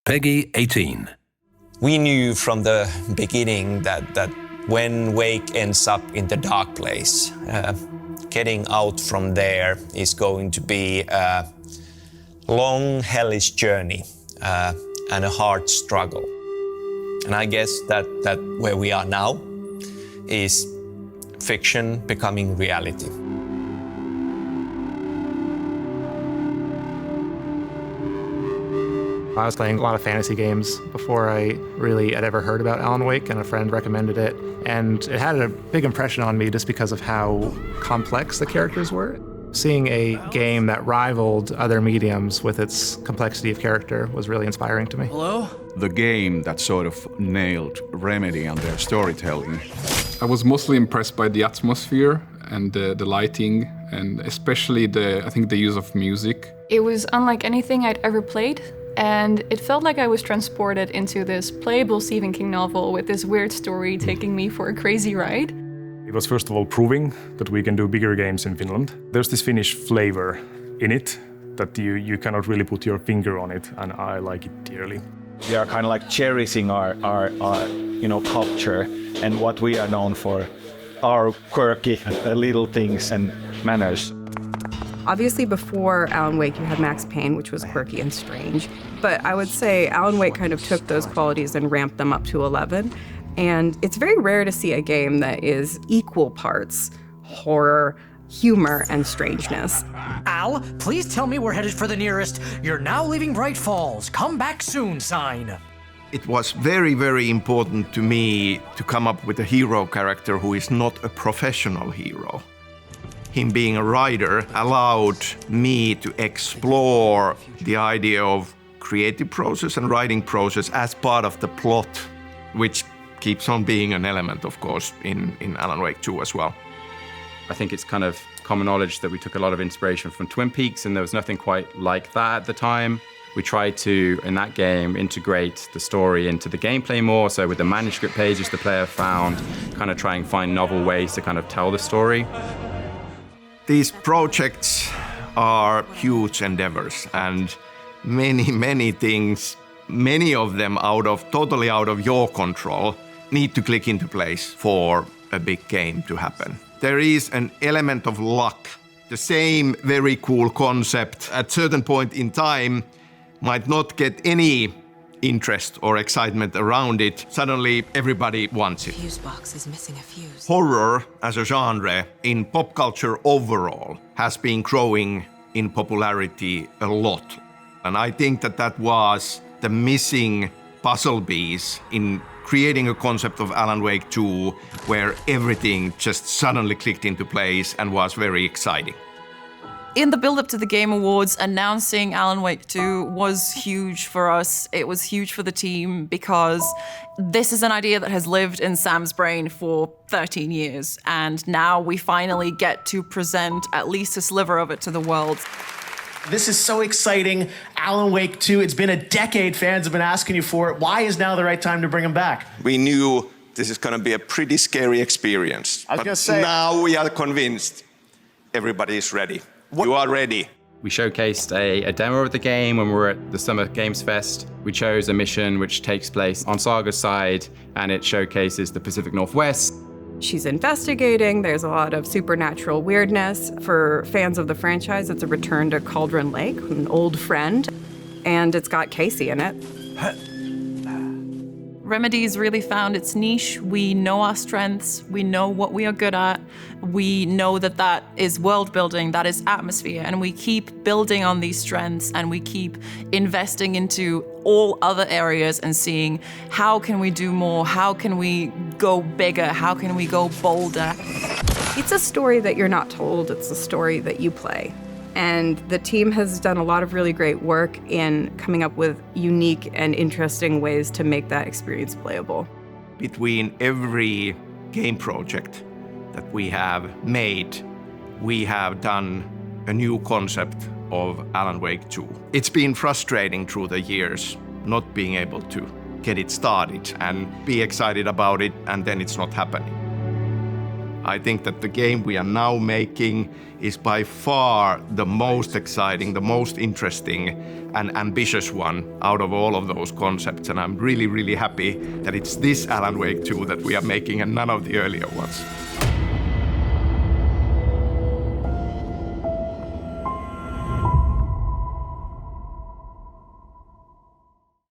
Peggy 18. We knew from the beginning that when Wake ends up in the dark place, getting out from there is going to be a long, hellish journey and a hard struggle. And I guess that where we are now is fiction becoming reality. I was playing a lot of fantasy games before I really had ever heard about Alan Wake, and a friend recommended it. And it had a big impression on me just because of how complex the characters were. Seeing a game that rivaled other mediums with its complexity of character was really inspiring to me. Hello? The game that sort of nailed Remedy and their storytelling. I was mostly impressed by the atmosphere and the lighting, and especially I think the use of music. It was unlike anything I'd ever played, and it felt like I was transported into this playable Stephen King novel with this weird story taking me for a crazy ride. It was first of all proving that we can do bigger games in Finland. There's this Finnish flavor in it that you cannot really put your finger on it, and I like it dearly. We are kind of like cherishing our culture and what we are known for, our quirky little things and manners. Obviously, before Alan Wake, you had Max Payne, which was quirky and strange. But I would say Alan Wake kind of took those qualities and ramped them up to 11. And it's very rare to see a game that is equal parts horror, humor, and strangeness. Al, please tell me we're headed for the nearest "You're now leaving Bright Falls, come back soon" sign. It was very, very important to me to come up with a hero character who is not a professional hero. Him being a writer allowed me to explore the idea of creative process and writing process as part of the plot, which keeps on being an element, of course, in Alan Wake 2 as well. I think it's kind of common knowledge that we took a lot of inspiration from Twin Peaks, and there was nothing quite like that at the time. We tried to, in that game, integrate the story into the gameplay more, so with the manuscript pages the player found, kind of try and find novel ways to kind of tell the story. These projects are huge endeavors, and many things, many of them totally out of your control, need to click into place for a big game to happen. There is an element of luck. The same very cool concept at a certain point in time might not get any interest or excitement around it. Suddenly everybody wants it. Fuse box is missing a fuse. Horror as a genre in pop culture overall has been growing in popularity a lot. And I think that was the missing puzzle piece in creating a concept of Alan Wake 2 where everything just suddenly clicked into place and was very exciting. In the build-up to the Game Awards, announcing Alan Wake 2 was huge for us. It was huge for the team because this is an idea that has lived in Sam's brain for 13 years, and now we finally get to present at least a sliver of it to the world. This is so exciting. Alan Wake 2, it's been a decade, fans have been asking you for it. Why is now the right time to bring him back? We knew this is going to be a pretty scary experience. Now we are convinced everybody is ready. You are ready. We showcased a demo of the game when we were at the Summer Games Fest. We chose a mission which takes place on Saga's side, and it showcases the Pacific Northwest. She's investigating, there's a lot of supernatural weirdness. For fans of the franchise, it's a return to Cauldron Lake, an old friend, and it's got Casey in it. Remedy's really found its niche. We know our strengths, we know what we are good at, we know that is world building, that is atmosphere, and we keep building on these strengths and we keep investing into all other areas and seeing how can we do more, how can we go bigger, how can we go bolder. It's a story that you're not told, it's a story that you play. And the team has done a lot of really great work in coming up with unique and interesting ways to make that experience playable. Between every game project that we have made, we have done a new concept of Alan Wake 2. It's been frustrating through the years not being able to get it started and be excited about it, and then it's not happening. I think that the game we are now making is by far the most exciting, the most interesting and ambitious one out of all of those concepts. And I'm really, really happy that it's this Alan Wake 2 that we are making and none of the earlier ones.